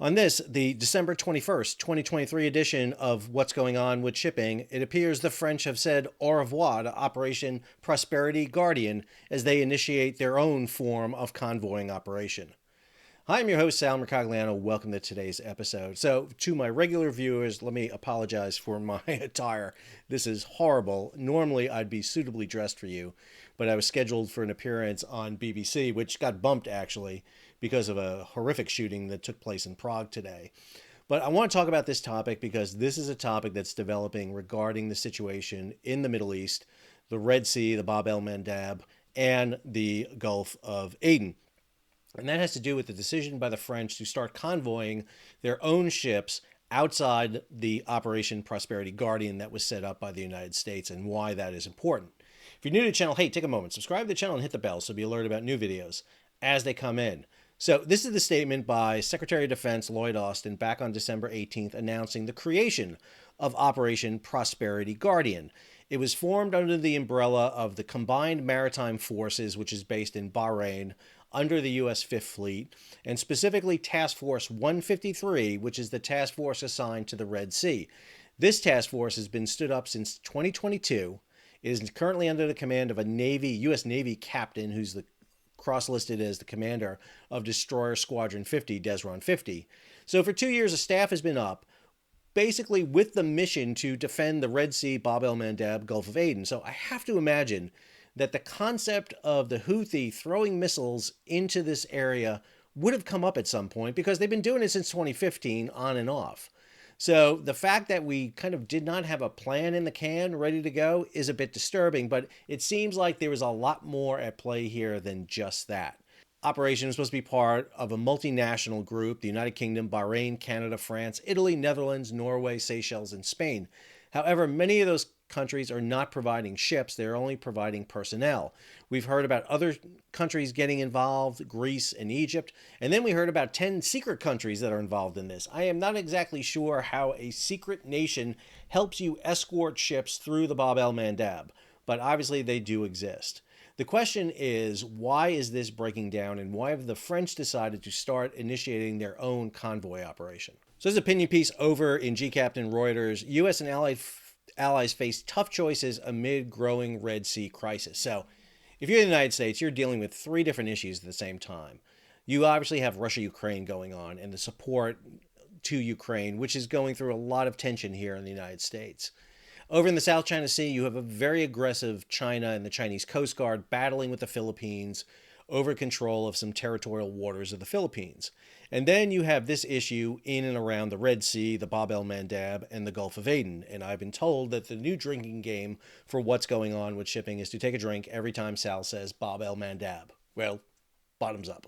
On this, the December 21st, 2023 edition of What's Going On with Shipping, it appears the French have said au revoir to Operation Prosperity Guardian as they initiate their own form of convoying operation. Hi, I'm your host, Sal Mercogliano. Welcome to today's episode. So, to my regular viewers, let me apologize for my attire. This is horrible. Normally, I'd be suitably dressed for you, but I was scheduled for an appearance on BBC, which got bumped actually because of a horrific shooting that took place in Prague today. But I want to talk about this topic because this is a topic that's developing regarding the situation in the Middle East, the Red Sea, the Bab el Mandab, and the Gulf of Aden. And that has to do with the decision by the French to start convoying their own ships outside the Operation Prosperity Guardian that was set up by the United States and why that is important. If you're new to the channel, hey, take a moment, subscribe to the channel and hit the bell so you'll be alerted about new videos as they come in. So this is the statement by Secretary of Defense Lloyd Austin back on December 18th announcing the creation of Operation Prosperity Guardian. It was formed under the umbrella of the Combined Maritime Forces, which is based in Bahrain, under the U.S. Fifth Fleet, and specifically Task Force 153, which is the task force assigned to the Red Sea. This task force has been stood up since 2022. It is currently under the command of a U.S. Navy captain who's cross-listed as the commander of Destroyer Squadron 50, Desron 50. So for 2 years, a staff has been up, basically with the mission to defend the Red Sea, Bab el Mandab, Gulf of Aden. So I have to imagine that the concept of the Houthi throwing missiles into this area would have come up at some point because they've been doing it since 2015 on and off. So the fact that we kind of did not have a plan in the can ready to go is a bit disturbing, but it seems like there was a lot more at play here than just that. Operation was supposed to be part of a multinational group, the United Kingdom, Bahrain, Canada, France, Italy, Netherlands, Norway, Seychelles, and Spain. However, many of those countries are not providing ships, they're only providing personnel. We've heard about other countries getting involved, Greece and Egypt, and then we heard about 10 secret countries that are involved in this. I am not exactly sure how a secret nation helps you escort ships through the Bab el Mandab, but obviously they do exist. The question is, why is this breaking down and why have the French decided to start initiating their own convoy operation? So this opinion piece over in GCAPT and Reuters, U.S. and allies face tough choices amid growing Red Sea crisis. So if you're in the United States, you're dealing with three different issues at the same time. You obviously have Russia-Ukraine going on and the support to Ukraine, which is going through a lot of tension here in the United States. Over in the South China Sea, you have a very aggressive China and the Chinese Coast Guard battling with the Philippines over control of some territorial waters of the Philippines. And then you have this issue in and around the Red Sea, the Bab el Mandab, and the Gulf of Aden. And I've been told that the new drinking game for what's going on with shipping is to take a drink every time Sal says Bab el Mandab. Well, bottoms up.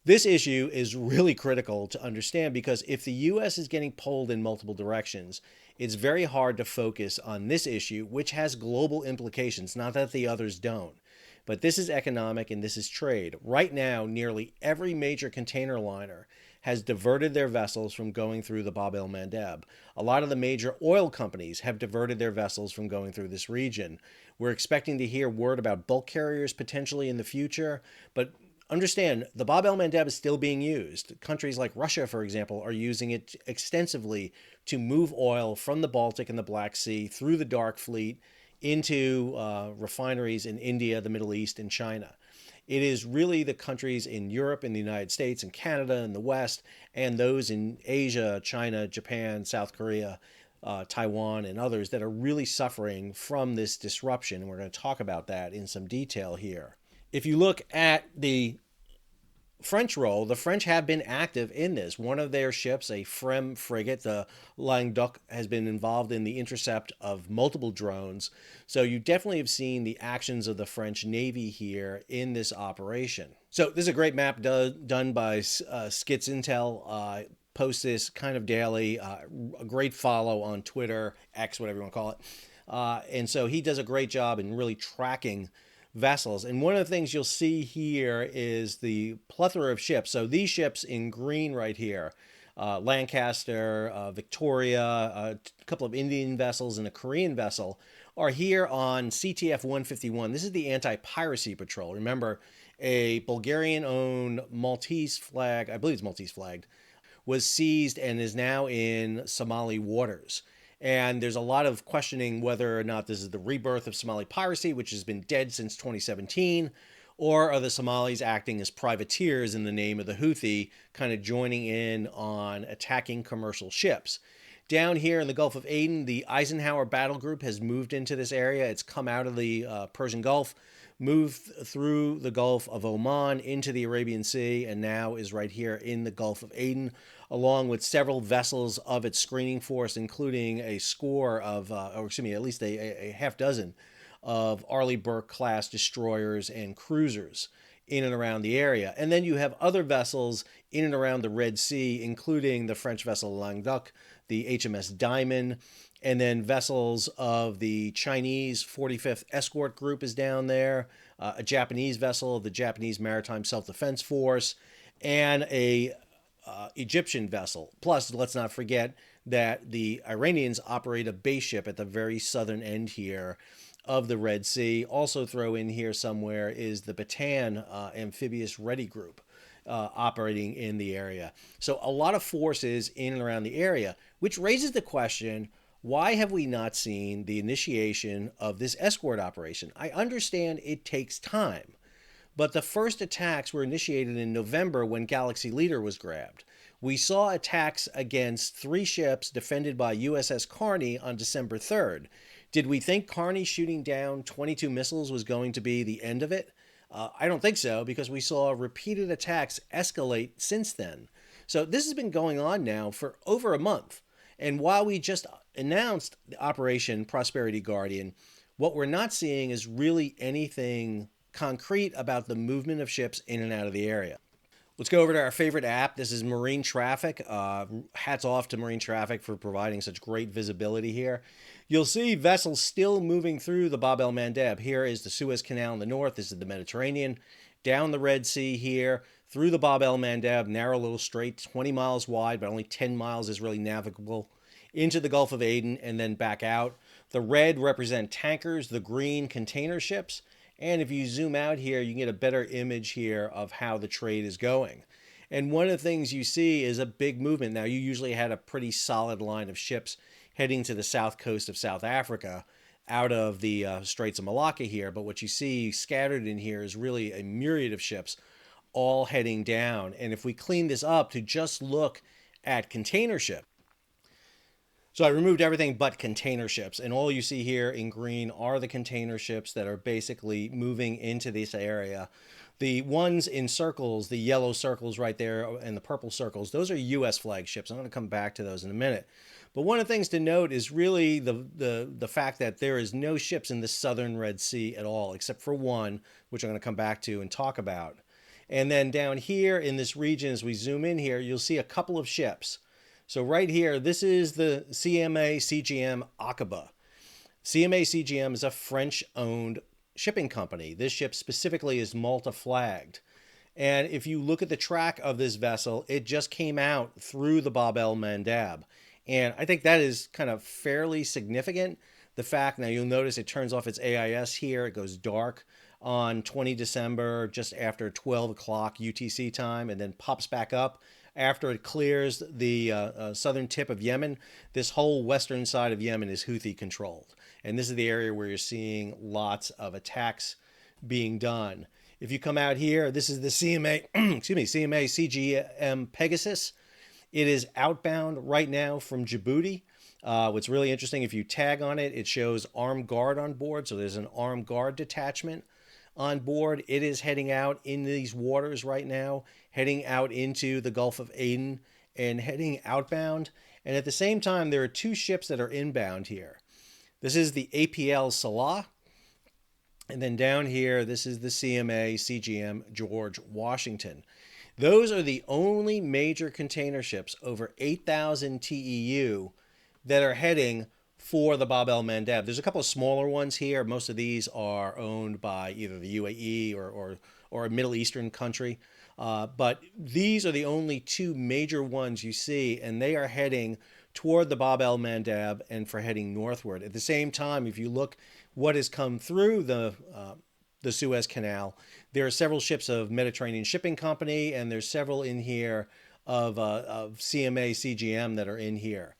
This issue is really critical to understand because if the U.S. is getting pulled in multiple directions, it's very hard to focus on this issue, which has global implications, not that the others don't. But this is economic and this is trade. Right now, nearly every major container liner has diverted their vessels from going through the Bab el Mandab. A lot of the major oil companies have diverted their vessels from going through this region. We're expecting to hear word about bulk carriers potentially in the future, but understand, the Bab el Mandab is still being used. Countries like Russia, for example, are using it extensively to move oil from the Baltic and the Black Sea through the Dark Fleet into refineries in India, the Middle East, and China. It is really the countries in Europe and the United States and Canada and the West and those in Asia, China, Japan, South Korea, Taiwan, and others that are really suffering from this disruption. And we're going to talk about that in some detail here. If you look at the French role, the French have been active in this. One of their ships, a Frem frigate, the Languedoc, has been involved in the intercept of multiple drones. So you definitely have seen the actions of the French Navy here in this operation. So this is a great map done by Skits Intel. Post this kind of daily. A great follow on Twitter, X, whatever you want to call it. And so he does a great job in really tracking vessels. And one of the things you'll see here is the plethora of ships. So these ships in green right here, Lancaster, Victoria, a couple of Indian vessels and a Korean vessel are here on CTF 151. This is the anti-piracy patrol. Remember, a Bulgarian-owned Maltese flag, I believe it's Maltese flagged, was seized and is now in Somali waters. And there's a lot of questioning whether or not this is the rebirth of Somali piracy, which has been dead since 2017, or are the Somalis acting as privateers in the name of the Houthi, kind of joining in on attacking commercial ships. Down here in the Gulf of Aden, the Eisenhower battle group has moved into this area. It's come out of the Persian Gulf, moved through the Gulf of Oman into the Arabian Sea, and now is right here in the Gulf of Aden, along with several vessels of its screening force, including a score of, at least a half dozen of Arleigh Burke class destroyers and cruisers in and around the area. And then you have other vessels in and around the Red Sea, including the French vessel Languedoc, the HMS Diamond, and then vessels of the Chinese 45th Escort Group is down there, a Japanese vessel of the Japanese Maritime Self-Defense Force, and a Egyptian vessel. Plus, let's not forget that the Iranians operate a base ship at the very southern end here of the Red Sea. Also throw in here somewhere is the Bataan Amphibious Ready Group operating in the area. So a lot of forces in and around the area, which raises the question, why have we not seen the initiation of this escort operation? I understand it takes time, but the first attacks were initiated in November when Galaxy Leader was grabbed. We saw attacks against 3 ships defended by USS Carney on December 3rd. Did we think Carney shooting down 22 missiles was going to be the end of it? I don't think so, because we saw repeated attacks escalate since then. So this has been going on now for over a month. And while we just announced the Operation Prosperity Guardian, what we're not seeing is really anything concrete about the movement of ships in and out of the area. Let's go over to our favorite app. This is Marine Traffic. Hats off to Marine Traffic for providing such great visibility here. You'll see vessels still moving through the Bab el-Mandeb. Here is the Suez Canal in the north. This is the Mediterranean. Down the Red Sea here, through the Bab el-Mandeb, narrow little strait, 20 miles wide, but only 10 miles is really navigable, into the Gulf of Aden, and then back out. The red represent tankers, the green container ships. And if you zoom out here, you can get a better image here of how the trade is going. And one of the things you see is a big movement. Now, you usually had a pretty solid line of ships heading to the south coast of South Africa out of the Straits of Malacca here. But what you see scattered in here is really a myriad of ships all heading down. And if we clean this up to just look at container ships, so I removed everything but container ships, and all you see here in green are the container ships that are basically moving into this area. The ones in circles, the yellow circles right there and the purple circles, those are U.S. flag ships. I'm going to come back to those in a minute. But one of the things to note is really the fact that there is no ships in the southern Red Sea at all, except for one, which I'm going to come back to and talk about. And then down here in this region, as we zoom in here, you'll see a couple of ships. So right here, this is the CMA CGM Aqaba. CMA CGM is a French-owned shipping company. This ship specifically is Malta-flagged. And if you look at the track of this vessel, it just came out through the Bab el-Mandeb. And I think that is kind of fairly significant. The fact, now you'll notice it turns off its AIS here. It goes dark on 20 December, just after 12 o'clock UTC time, and then pops back up after it clears the southern tip of Yemen. This whole western side of Yemen is Houthi controlled. And this is the area where you're seeing lots of attacks being done. If you come out here, this is the CMA, CMA CGM Pegasus. It is outbound right now from Djibouti. What's really interesting, if you tag on it, it shows armed guard on board. So there's an armed guard detachment on board. It is heading out in these waters right now, heading out into the Gulf of Aden and heading outbound. And at the same time, there are 2 ships that are inbound here. This is the APL Salah. And then down here, this is the CMA CGM George Washington. Those are the only major container ships over 8,000 TEU that are heading for the Bab el-Mandeb. There's a couple of smaller ones here. Most of these are owned by either the UAE or a Middle Eastern country. But these are the only 2 major ones you see, and they are heading toward the Bab el-Mandeb and for heading northward. At the same time, if you look what has come through the Suez Canal, there are several ships of Mediterranean Shipping Company, and there's several in here of CMA, CGM that are in here.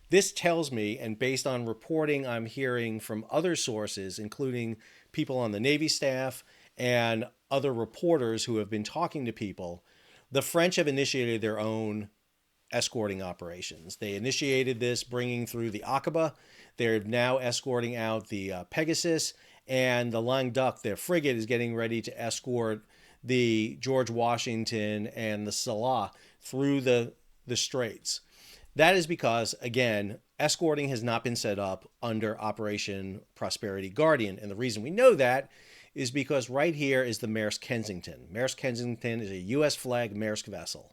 This tells me, and based on reporting I'm hearing from other sources, including people on the Navy staff and other reporters who have been talking to people, the French have initiated their own escorting operations. They initiated this bringing through the Aqaba. They're now escorting out the Pegasus, and the Languedoc, their frigate, is getting ready to escort the George Washington and the Salah through the straits. That is because, again, escorting has not been set up under Operation Prosperity Guardian. And the reason we know that is because right here is the Maersk Kensington. Maersk Kensington is a U.S. flag Maersk vessel.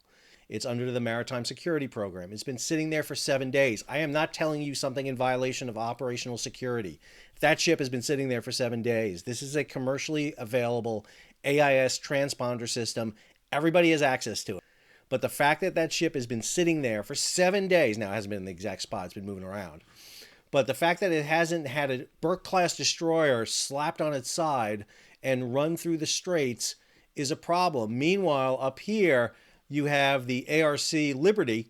It's under the Maritime Security Program. It's been sitting there for 7 days. I am not telling you something in violation of operational security. If that ship has been sitting there for 7 days, this is a commercially available AIS transponder system. Everybody has access to it. But the fact that that ship has been sitting there for 7 days, now it hasn't been in the exact spot, it's been moving around. But the fact that it hasn't had a Burke-class destroyer slapped on its side and run through the straits is a problem. Meanwhile, up here, you have the ARC Liberty,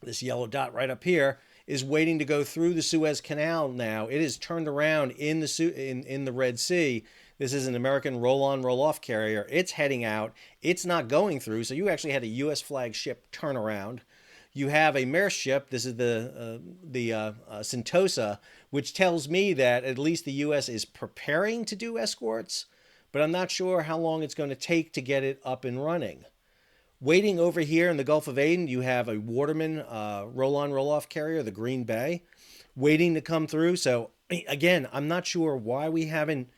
this yellow dot right up here, is waiting to go through the Suez Canal now. It is turned around in the Red Sea. This is an American roll-on, roll-off carrier. It's heading out. It's not going through, so you actually had a U.S. flag ship turn around. You have a Maersk ship. This is the Sentosa, which tells me that at least the U.S. is preparing to do escorts, but I'm not sure how long it's going to take to get it up and running. Waiting over here in the Gulf of Aden, you have a Waterman roll-on, roll-off carrier, the Green Bay, waiting to come through. So again, I'm not sure why we haven't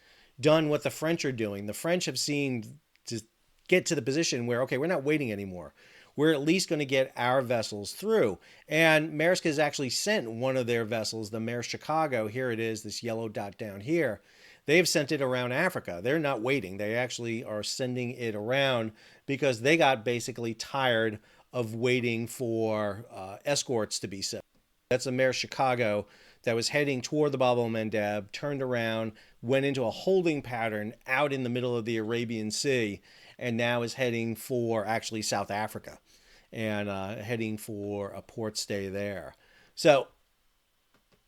done what the French are doing. The French have seemed to get to the position where, okay, we're not waiting anymore. We're at least going to get our vessels through. And Maersk has actually sent one of their vessels, the Maersk Chicago. Here it is, this yellow dot down here. They have sent it around Africa. They're not waiting. They actually are sending it around because they got basically tired of waiting for escorts to be sent. That's a Maersk Chicago that was heading toward the Bab el-Mandeb, turned around, went into a holding pattern out in the middle of the Arabian Sea, and now is heading for actually South Africa and heading for a port stay there. So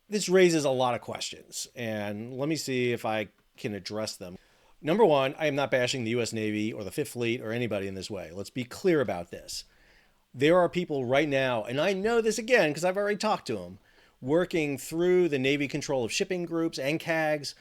this raises a lot of questions, and let me see if I can address them. Number one, I am not bashing the U.S. Navy or the Fifth Fleet or anybody in this way. Let's be clear about this. There are people right now, and I know this again because I've already talked to them, working through the Navy Control of Shipping groups, NCAGs,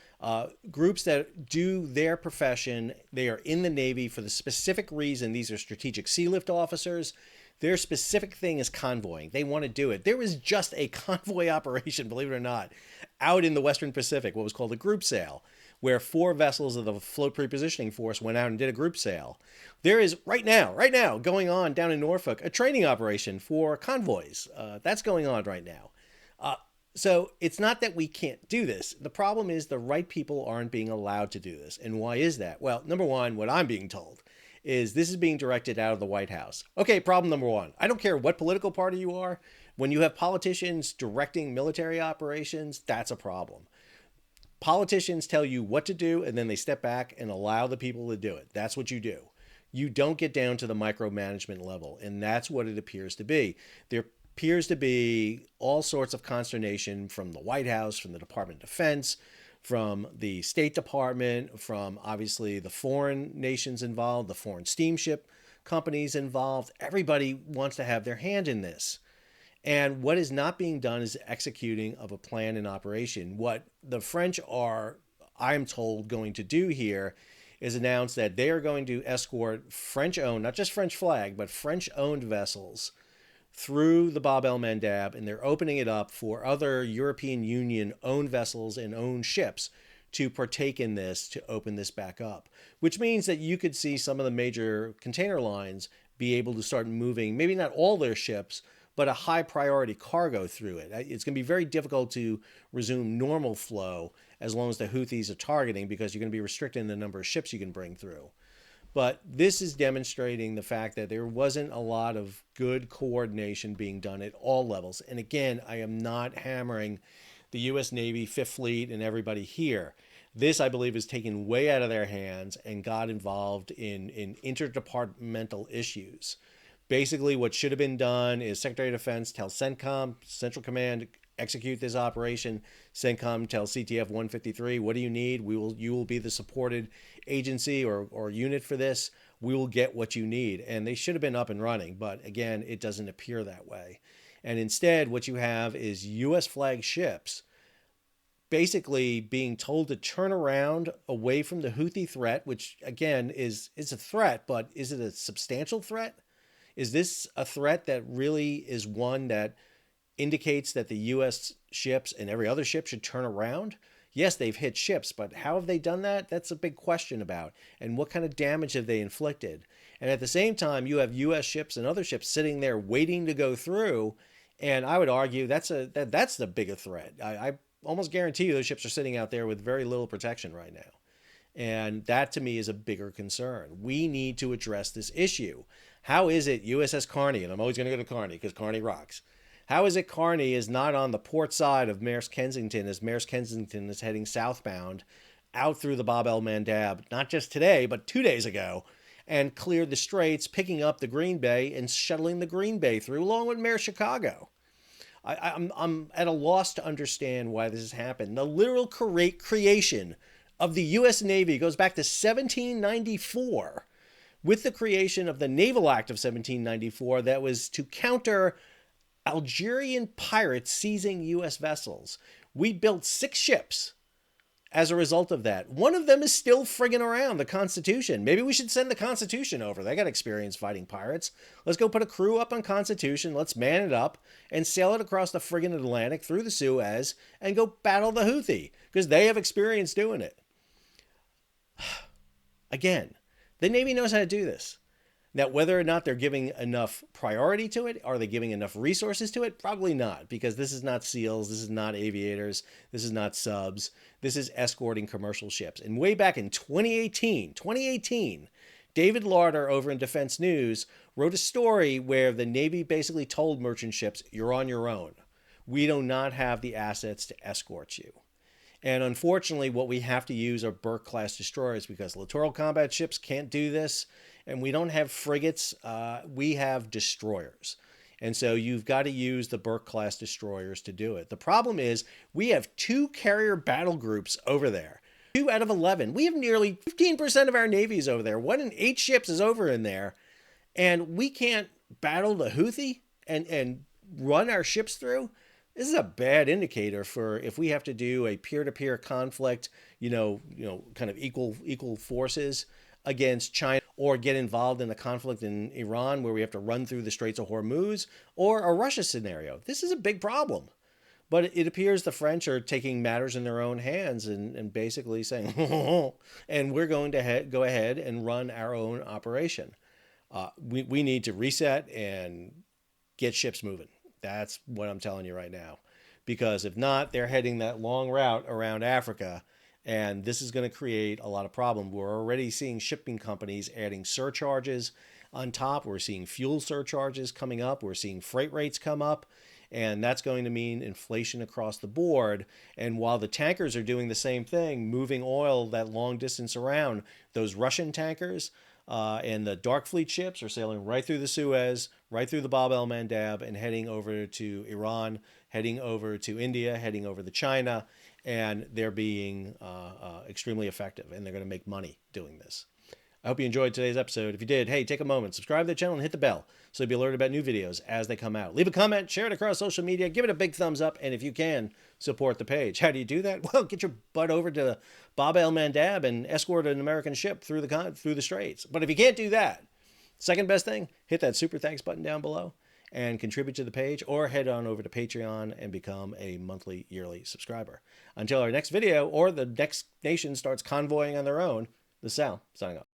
groups that do their profession. They are in the Navy for the specific reason. These are strategic sea lift officers. Their specific thing is convoying. They want to do it. There was just a convoy operation, believe it or not, out in the Western Pacific, what was called a group sail, where 4 vessels of the Float Prepositioning Force went out and did a group sail. There is right now, going on down in Norfolk, a training operation for convoys. That's going on right now. So it's not that we can't do this. The problem is the right people aren't being allowed to do this. And why is that? Well, number one, what I'm being told is this is being directed out of the White House. Okay, problem number one. I don't care what political party you are. When you have politicians directing military operations, that's a problem. Politicians tell you what to do, and then they step back and allow the people to do it. That's what you do. You don't get down to the micromanagement level, and that's what it appears to be. There appears to be all sorts of consternation from the White House, from the Department of Defense, from the State Department, from obviously the foreign nations involved, the foreign steamship companies involved. Everybody wants to have their hand in this. And what is not being done is executing of a plan in operation. What the French are, I'm told, going to do here is announce that they are going to escort French-owned, not just French flag, but French-owned vessels through the Bab el-Mandeb, and they're opening it up for other European Union-owned vessels and owned ships to partake in this, to open this back up, which means that you could see some of the major container lines be able to start moving, maybe not all their ships, but a high priority cargo through it. It's going to be very difficult to resume normal flow as long as the Houthis are targeting, because you're going to be restricting the number of ships you can bring through. But this is demonstrating the fact that there wasn't a lot of good coordination being done at all levels. And again, I am not hammering the U.S. Navy, Fifth Fleet, and everybody here. This, I believe, is taken way out of their hands and got involved in interdepartmental issues. Basically, what should have been done is Secretary of Defense tell CENTCOM, Central Command, execute this operation. CENTCOM tells CTF 153, what do you need? You will be the supported agency or unit for this. We will get what you need. And they should have been up and running, but again, it doesn't appear that way. And instead, what you have is U.S. flagged ships basically being told to turn around away from the Houthi threat, which again is a threat, but is it a substantial threat? Is this a threat that really is one that indicates that the U.S. ships and every other ship should turn around? Yes, they've hit ships, but how have they done that? That's a big question about. And what kind of damage have they inflicted? And at the same time, you have U.S. ships and other ships sitting there waiting to go through. And I would argue that's the bigger threat. I almost guarantee you those ships are sitting out there with very little protection right now. And that to me is a bigger concern. We need to address this issue. How is it USS Carney, and I'm always going to go to Carney because Carney rocks. How is it Carney is not on the port side of Maersk Kensington as Maersk Kensington is heading southbound out through the Bab el-Mandab, not just today, but 2 days ago, and cleared the straits, picking up the Green Bay and shuttling the Green Bay through along with Maersk Chicago? I'm at a loss to understand why this has happened. The literal creation of the U.S. Navy goes back to 1794 with the creation of the Naval Act of 1794 that was to counter Algerian pirates seizing U.S. vessels. We built 6 ships as a result of that. One of them is still friggin' around, the Constitution. Maybe we should send the Constitution over. They got experience fighting pirates. Let's go put a crew up on Constitution. Let's man it up and sail it across the friggin' Atlantic through the Suez and go battle the Houthi because they have experience doing it. Again, the Navy knows how to do this. Now, whether or not they're giving enough priority to it, are they giving enough resources to it? Probably not, because this is not SEALs, this is not aviators, this is not subs, this is escorting commercial ships. And way back in 2018, David Larder over in Defense News wrote a story where the Navy basically told merchant ships, you're on your own. We do not have the assets to escort you. And unfortunately, what we have to use are Burke-class destroyers because littoral combat ships can't do this. And we don't have frigates. We have destroyers. And so you've got to use the Burke-class destroyers to do it. The problem is we have 2 carrier battle groups over there. 2 out of 11. We have nearly 15% of our navies over there. 1 in 8 ships is over in there. And we can't battle the Houthi and run our ships through. This is a bad indicator for if we have to do a peer-to-peer conflict, kind of equal forces against China, or get involved in a conflict in Iran where we have to run through the Straits of Hormuz, or a Russia scenario. This is a big problem. But it appears the French are taking matters in their own hands and basically saying, and we're going to go ahead and run our own operation. We need to reset and get ships moving. That's what I'm telling you right now. Because if not, they're heading that long route around Africa, and this is going to create a lot of problem. We're already seeing shipping companies adding surcharges on top. We're seeing fuel surcharges coming up. We're seeing freight rates come up, and that's going to mean inflation across the board. And while the tankers are doing the same thing, moving oil that long distance around, those Russian tankers and the dark fleet ships are sailing right through the Suez, right through the Bab el-Mandab, and heading over to Iran, heading over to India, heading over to China, and they're being extremely effective, and they're going to make money doing this. I hope you enjoyed today's episode. If you did, hey, take a moment, subscribe to the channel, and hit the bell so you'll be alerted about new videos as they come out. Leave a comment, share it across social media, give it a big thumbs up, and if you can, support the page. How do you do that? Well, get your butt over to Bab el-Mandab and escort an American ship through the straits. But if you can't do that, second best thing, hit that super thanks button down below and contribute to the page, or head on over to Patreon and become a monthly, yearly subscriber. Until our next video, or the next nation starts convoying on their own, this is Sal, signing off.